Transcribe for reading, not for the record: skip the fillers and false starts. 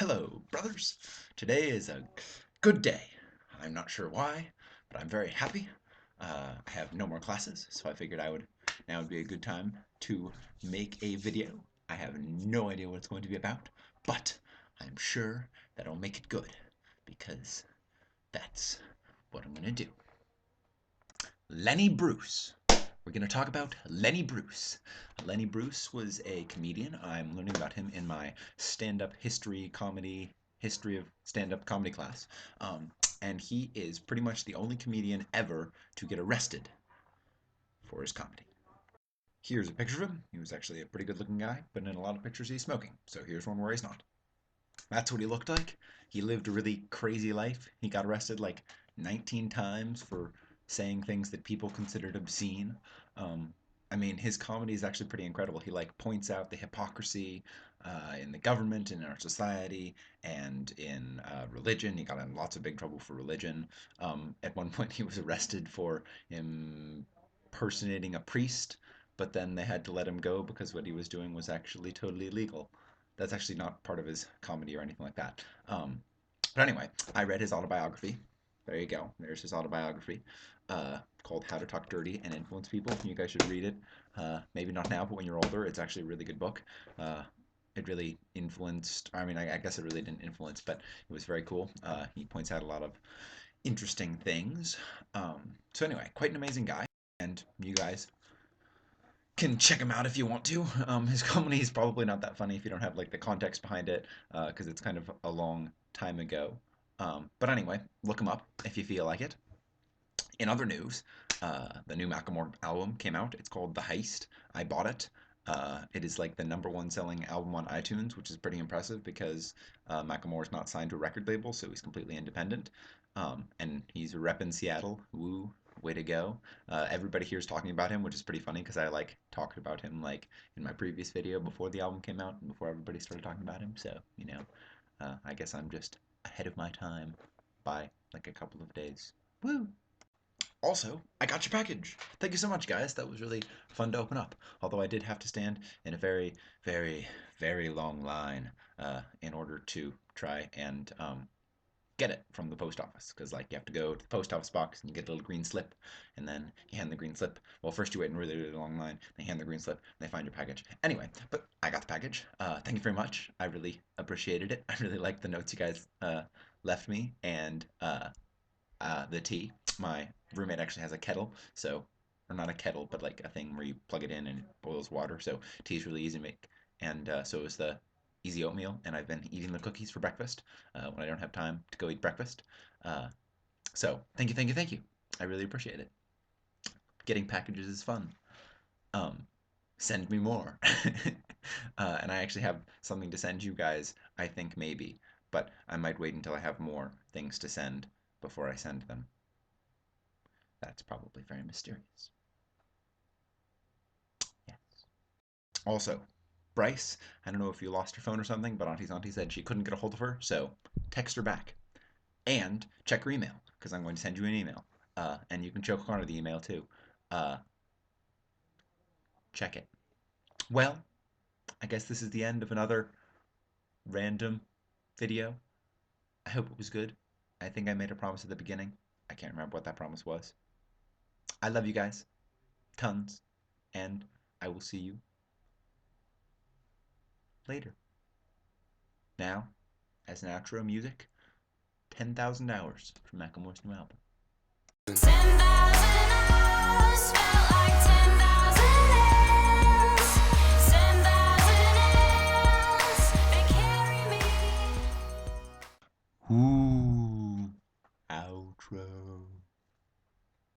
Hello, brothers. Today is a good day. I'm not sure why, but I'm very happy. I have no more classes, so I figured now would be a good time to make a video. I have no idea what it's going to be about, but I'm sure that I'll make it good because that's what I'm going to do. Lenny Bruce. We're going to talk about Lenny Bruce. Lenny Bruce was a comedian. I'm learning about him in my stand-up history of stand-up comedy class. And he is pretty much the only comedian ever to get arrested for his comedy. Here's a picture of him. He was actually a pretty good-looking guy, but in a lot of pictures he's smoking. So here's one where he's not. That's what he looked like. He lived a really crazy life. He got arrested like 19 times for saying things that people considered obscene. Um, I mean, his comedy is actually pretty incredible. He like points out the hypocrisy in the government, in our society, and in religion. He got in lots of big trouble for religion. At one point, he was arrested for impersonating a priest, but then they had to let him go because what he was doing was actually totally illegal. That's actually not part of his comedy or anything like that. But anyway, I read his autobiography. There you go. There's his autobiography called How to Talk Dirty and Influence People. You guys should read it. Maybe not now, but when you're older, it's actually a really good book. It really influenced, I mean, I guess it really didn't influence, but it was very cool. He points out a lot of interesting things. So anyway, quite an amazing guy. And you guys can check him out if you want to. His comedy is probably not that funny if you don't have like the context behind it, because it's kind of a long time ago. But anyway, look him up if you feel like it. In other news, the new Macklemore album came out. It's called The Heist. I bought it. It is like the #1 selling album on iTunes, which is pretty impressive because Macklemore is not signed to a record label, so he's completely independent. And he's repping Seattle. Woo, way to go. Everybody here is talking about him, which is pretty funny because I like talked about him like in my previous video before the album came out and before everybody started talking about him. So, I guess I'm just ahead of my time by like a couple of days. Woo! Also, I got your package. Thank you so much, guys. That was really fun to open up. Although I did have to stand in a very, very, very long line in order to try and get it from the post office. Because, like, you have to go to the post office box and you get a little green slip. And then you hand the green slip. Well, first you wait in a really, really long line. They hand the green slip and they find your package. Anyway, but I got the package. Thank you very much. I really appreciated it. I really liked the notes you guys left me. And the tea. My roommate actually has a kettle, so, or not a kettle, but like a thing where you plug it in and it boils water. So tea is really easy to make, and so is the easy oatmeal. And I've been eating the cookies for breakfast when I don't have time to go eat breakfast. So thank you, thank you, thank you. I really appreciate it. Getting packages is fun. Send me more. And I actually have something to send you guys, I think maybe, but I might wait until I have more things to send before I send them. That's probably very mysterious. Yes. Also, Bryce, I don't know if you lost your phone or something, but Auntie's auntie said she couldn't get a hold of her, so text her back. And check her email, because I'm going to send you an email. And you can choke on the email too. Check it. Well, I guess this is the end of another random video. I hope it was good. I think I made a promise at the beginning. I can't remember what that promise was. I love you guys. Tons. And I will see you later. Now, as an outro music, 10,000 Hours from Macklemore's new album. 10,000 hours felt like 10,000 hands. 10,000 hands, they carry me. Ooh, outro.